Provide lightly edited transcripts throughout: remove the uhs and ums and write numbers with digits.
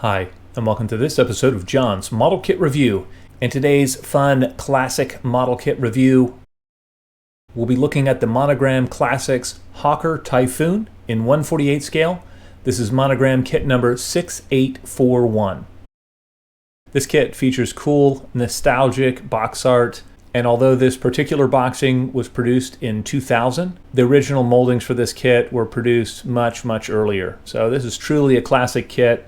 Hi, and welcome to this episode of John's Model Kit Review. In today's fun classic model kit review, we'll be looking at the Monogram Classics Hawker Typhoon in 1/48 scale. This is Monogram kit number 6841. This kit features cool, nostalgic box art, and although this particular boxing was produced in 2000, the original moldings for this kit were produced much earlier. So this is truly a classic kit.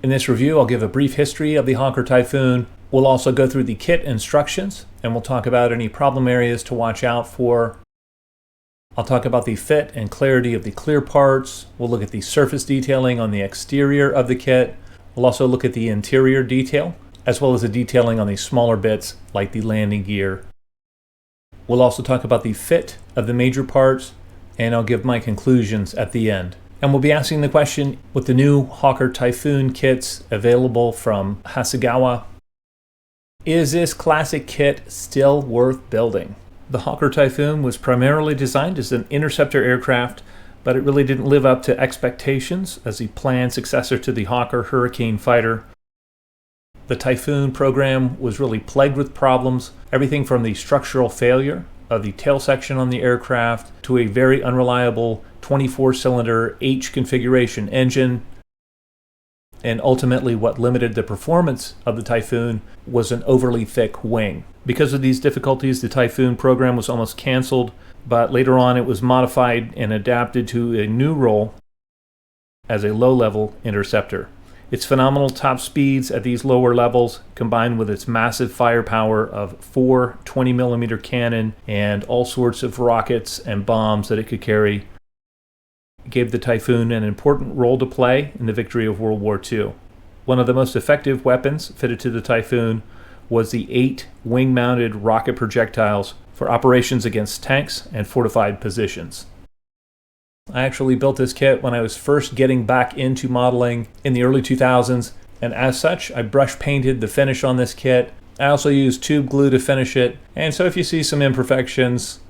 In this review, I'll give a brief history of the Hawker Typhoon. We'll also go through the kit instructions, and we'll talk about any problem areas to watch out for. I'll talk about the fit and clarity of the clear parts. We'll look at the surface detailing on the exterior of the kit. We'll also look at the interior detail, as well as the detailing on the smaller bits like the landing gear. We'll also talk about the fit of the major parts, and I'll give my conclusions at the end. And we'll be asking the question, with the new Hawker Typhoon kits available from Hasegawa, is this classic kit still worth building? The Hawker Typhoon was primarily designed as an interceptor aircraft, but it really didn't live up to expectations as the planned successor to the Hawker Hurricane fighter. The Typhoon program was really plagued with problems, everything from the structural failure of the tail section on the aircraft to a very unreliable 24-cylinder H configuration engine. And ultimately what limited the performance of the Typhoon was an overly thick wing. Because of these difficulties, the Typhoon program was almost canceled, but later on it was modified and adapted to a new role as a low-level interceptor. Its phenomenal top speeds at these lower levels, combined with its massive firepower of 4 20mm cannon and all sorts of rockets and bombs that it could carry, gave the Typhoon an important role to play in the victory of World War II. One of the most effective weapons fitted to the Typhoon was the 8 wing-mounted rocket projectiles for operations against tanks and fortified positions. I actually built this kit when I was first getting back into modeling in the early 2000s, and as such, I brush painted the finish on this kit. I also used tube glue to finish it, and so if you see some imperfections,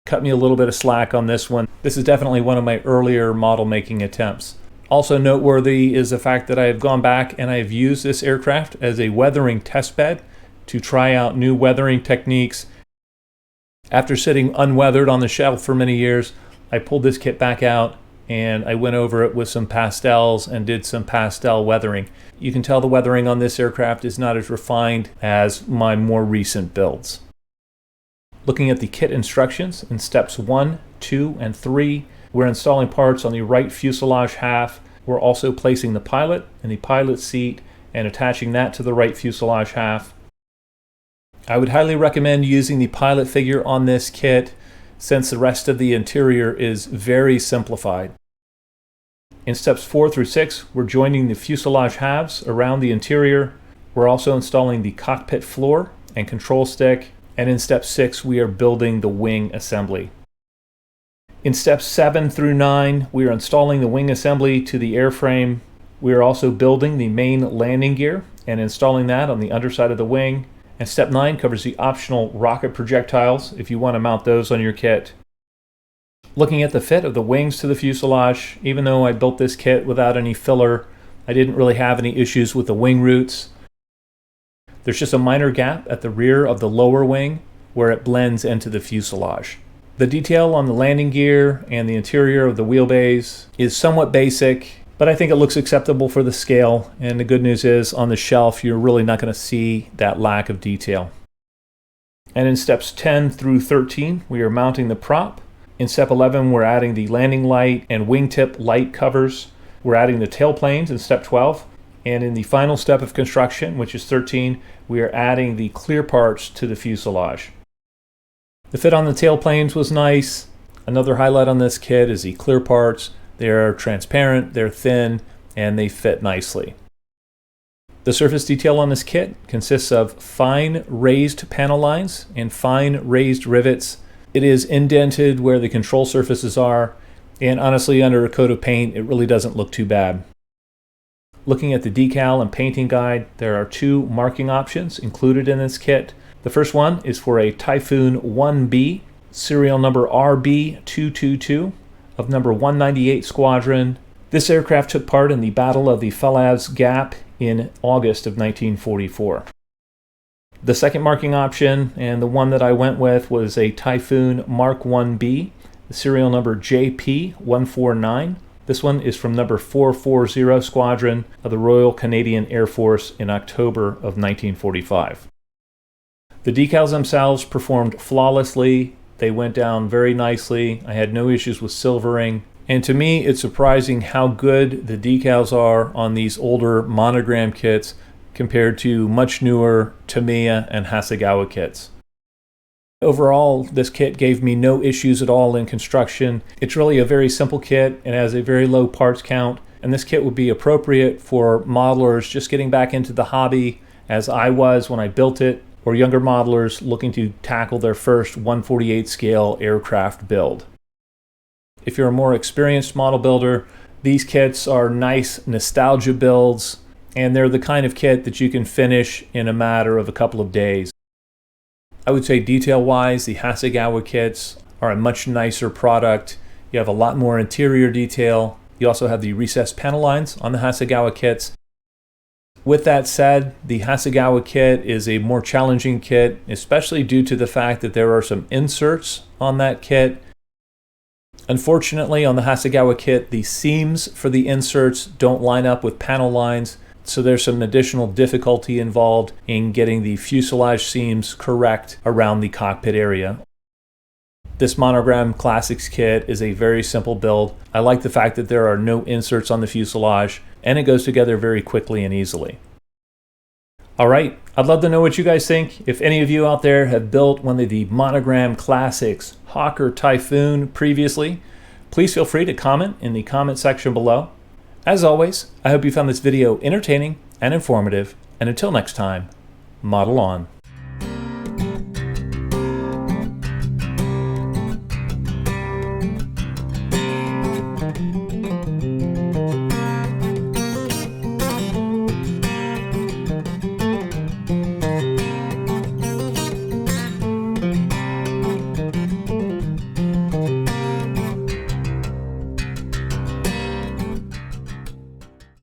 cut me a little bit of slack on this one. This is definitely one of my earlier model making attempts. Also noteworthy is the fact that I have gone back and I have used this aircraft as a weathering test bed to try out new weathering techniques. After sitting unweathered on the shelf for many years, I pulled this kit back out and I went over it with some pastels and did some pastel weathering. You can tell the weathering on this aircraft is not as refined as my more recent builds. Looking at the kit instructions in steps 1, 2, and 3, we're installing parts on the right fuselage half. We're also placing the pilot in the pilot seat and attaching that to the right fuselage half. I would highly recommend using the pilot figure on this kit since the rest of the interior is very simplified. In steps 4 through 6, we're joining the fuselage halves around the interior. We're also installing the cockpit floor and control stick. And in step 6, we are building the wing assembly. In steps 7 through 9, we are installing the wing assembly to the airframe. We are also building the main landing gear and installing that on the underside of the wing. And step 9 covers the optional rocket projectiles if you want to mount those on your kit. Looking at the fit of the wings to the fuselage, even though I built this kit without any filler, I didn't really have any issues with the wing roots. There's just a minor gap at the rear of the lower wing where it blends into the fuselage. The detail on the landing gear and the interior of the wheelbase is somewhat basic, but I think it looks acceptable for the scale, and the good news is on the shelf you're really not going to see that lack of detail. And in steps 10 through 13 we are mounting the prop. In step 11 we're adding the landing light and wingtip light covers. We're adding the tail planes in step 12. And in the final step of construction, which is 13, we are adding the clear parts to the fuselage. The fit on the tail planes was nice. Another highlight on this kit is the clear parts. They're transparent, they're thin, and they fit nicely. The surface detail on this kit consists of fine raised panel lines and fine raised rivets. It is indented where the control surfaces are, and honestly, under a coat of paint, it really doesn't look too bad. Looking at the decal and painting guide, there are 2 marking options included in this kit. The first one is for a Typhoon 1B, serial number RB222 of number 198 Squadron, This aircraft took part in the Battle of the Falaz Gap in August of 1944. The second marking option, and the one that I went with, was a Typhoon Mark 1B, the serial number JP149. This one is from number 440 Squadron of the Royal Canadian Air Force in October of 1945. The decals themselves performed flawlessly. They went down very nicely. I had no issues with silvering. And to me, it's surprising how good the decals are on these older Monogram kits compared to much newer Tamiya and Hasegawa kits. Overall, this kit gave me no issues at all in construction. It's really a very simple kit. It has a very low parts count, and this kit would be appropriate for modelers just getting back into the hobby, as I was when I built it, or younger modelers looking to tackle their first 1/48 scale aircraft build. If you're a more experienced model builder, these kits are nice nostalgia builds, and they're the kind of kit that you can finish in a matter of a couple of days. I would say detail-wise, the Hasegawa kits are a much nicer product. You have a lot more interior detail. You also have the recessed panel lines on the Hasegawa kits. With that said, the Hasegawa kit is a more challenging kit, especially due to the fact that there are some inserts on that kit. Unfortunately, on the Hasegawa kit, the seams for the inserts don't line up with panel lines, so there's some additional difficulty involved in getting the fuselage seams correct around the cockpit area. This Monogram Classics kit is a very simple build. I like the fact that there are no inserts on the fuselage, and it goes together very quickly and easily. Alright, I'd love to know what you guys think. If any of you out there have built one of the Monogram Classics Hawker Typhoon previously, please feel free to comment in the comment section below. As always, I hope you found this video entertaining and informative, and until next time, model on.